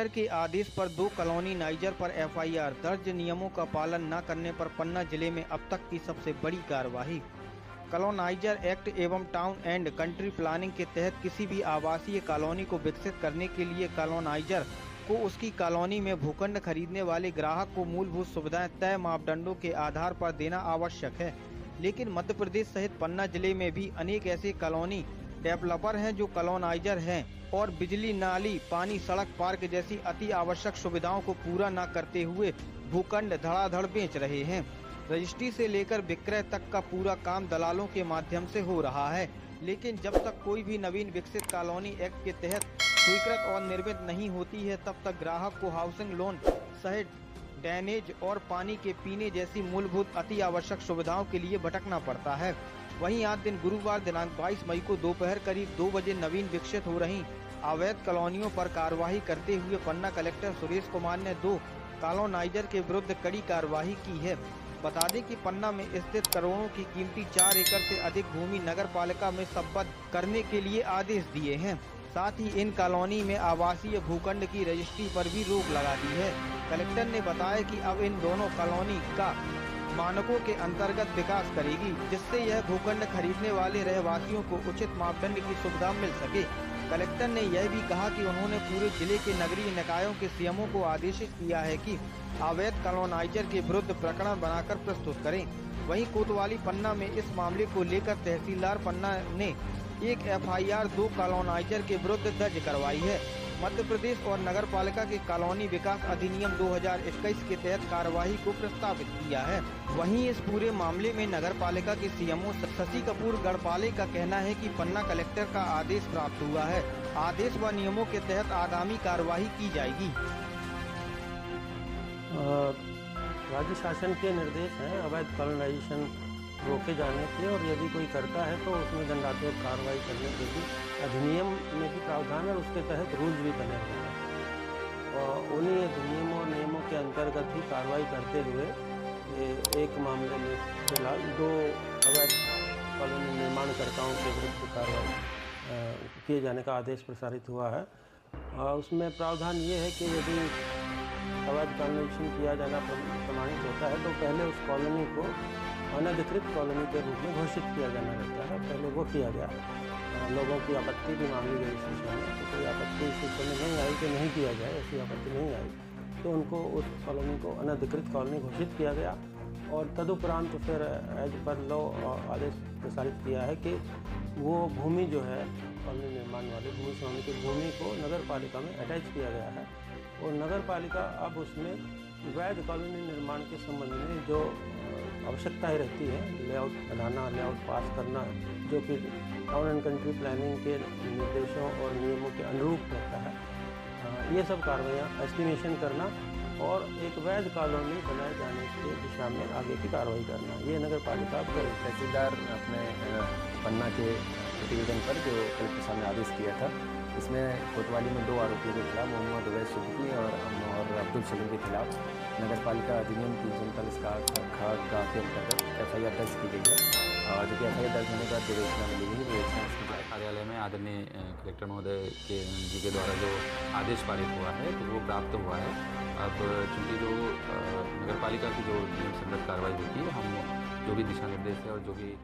Collector के आदेश पर 2 colony niger पर एफआईआर दर्ज। नियमों का पालन न करने पर पन्ना जिले में अब तक की सबसे बड़ी कार्रवाई। कॉलोनाइजर एक्ट एवं टाउन एंड कंट्री प्लानिंग के तहत किसी भी आवासीय कॉलोनी को विकसित करने के लिए कॉलोनाइजर को उसकी कॉलोनी में भूखंड खरीदने वाले ग्राहक को मूलभूत सुविधाएं तय मापदंडों के आधार पर देना आवश्यक है। लेकिन मध्य प्रदेश सहित पन्ना जिले में भी अनेक ऐसे कॉलोनी डेवलपर हैं जो कॉलोनाइजर हैं और बिजली, नाली, पानी, सड़क, पार्क जैसी अति आवश्यक सुविधाओं को पूरा न करते हुए भूखंड धड़ाधड़ बेच रहे हैं। रजिस्ट्री से लेकर विक्रय तक का पूरा काम दलालों के माध्यम से हो रहा है। लेकिन जब तक कोई भी नवीन विकसित कॉलोनी एक्ट के तहत स्वीकृत और निर्मित नहीं होती है, तब तक ग्राहक को हाउसिंग लोन सहित ड्रेनेज और पानी के पीने जैसी मूलभूत अति आवश्यक सुविधाओं के लिए भटकना पड़ता है। वहीं आज दिन गुरुवार दिनांक 22 मई को दोपहर करीब 2 बजे नवीन विकसित हो रही अवैध कॉलोनियों पर कार्यवाही करते हुए पन्ना कलेक्टर सुरेश कुमार ने 2 कॉलोनाइजर के विरुद्ध कड़ी कार्रवाई की है। बता दें कि पन्ना में स्थित करोड़ों की कीमती 4 एकड़ से अधिक भूमि नगर पालिका में संबद्ध करने के लिए आदेश दिए हैं। साथ ही इन कॉलोनी में आवासीय भूखंड की रजिस्ट्री पर भी रोक लगा दी है। कलेक्टर ने बताया कि अब इन दोनों कॉलोनी का मानकों के अंतर्गत विकास करेगी, जिससे यह भूखंड खरीदने वाले रहवासियों को उचित मापदंड की सुविधा मिल सके। कलेक्टर ने यह भी कहा कि उन्होंने पूरे जिले के नगरीय निकायों के सीएमओ को आदेशित किया है कि अवैध कॉलोनाइजर के विरुद्ध प्रकरण बनाकर प्रस्तुत करें। वहीं कोतवाली पन्ना में इस मामले को लेकर तहसीलदार पन्ना ने एक एफआईआर 2 कॉलोनाइजर के विरुद्ध दर्ज करवाई है। मध्य प्रदेश और नगर पालिका के कॉलोनी विकास अधिनियम 2021 के तहत कार्यवाही को प्रस्तावित किया है। वहीं इस पूरे मामले में नगर पालिका के सीएमओ शशि कपूर गढ़पाले का कहना है कि पन्ना कलेक्टर का आदेश प्राप्त हुआ है। आदेश व नियमों के तहत आगामी कार्यवाही की जाएगी। राज्य शासन के निर्देश हैं अवैध कॉलोनाइजेशन रोके जाने के, और यदि कोई करता है तो उसमें दंडात्मक कार्रवाई करने के भी अधिनियम में भी प्रावधान है और उसके तहत रूल्स भी बने हुए हैं। और उन्हीं अधिनियमों और नियमों के अंतर्गत ही कार्रवाई करते हुए एक मामले में फिलहाल 2 अवैध कॉलोनी निर्माणकर्ताओं के विरुद्ध कार्रवाई किए जाने का आदेश प्रसारित हुआ है। उसमें प्रावधान ये है कि यदि अवैध कॉलोनाइजेशन किया जाना प्रमाणित होता है तो पहले उस कॉलोनी को अनधिकृत कॉलोनी के रूप में घोषित किया जाना रहता है। पहले वो किया गया। लोगों की आपत्ति भी मांगी गई इस विषय में, तो कोई आपत्ति इस विषय में नहीं आई कि नहीं किया जाए, ऐसी आपत्ति नहीं आई, तो उनको उस कॉलोनी को अनधिकृत कॉलोनी घोषित किया गया। और तदुपरांत फिर एज पर लॉ आदेश प्रसारित किया है कि वो भूमि जो है कॉलोनी निर्माण वाली भूमि स्वामी की भूमि को नगर पालिका में अटैच किया गया है और नगर पालिका अब उसमें वैध कॉलोनी निर्माण के संबंध में जो आवश्यकताएं रहती है, लेआउट बनाना, लेआउट पास करना, जो कि टाउन एंड कंट्री प्लानिंग के निर्देशों और नियमों के अनुरूप रहता है, ये सब कार्रवाइयाँ एस्टिमेशन करना और एक वैध कॉलोनी बनाए जाने के दिशा में आगे की कार्रवाई करना, ये नगर पालिका करेगी। तहसीलदार अपने पन्ना के प्रतिवेदन पर जो कलेक्टर साहब ने आदेश किया था, इसमें कोतवाली में 2 आरोपियों के खिलाफ मोहम्मद उवैस सिद्दीकी और अब्दुल सलीम के खिलाफ नगर पालिका अधिनियम 339 का के अंतर्गत एफआईआर दर्ज की गई है। और जो कि एफआईआर दर्ज होने का विवेचना मिली है, विवेचना उसकी कार्यालय में आदरणीय कलेक्टर महोदय जी के द्वारा जो आदेश पारित हुआ है तो वो प्राप्त हुआ है। अब चूँकि जो नगर पालिका की जो नियम संगत कार्रवाई होती है, हम जो भी दिशा निर्देश है और जो भी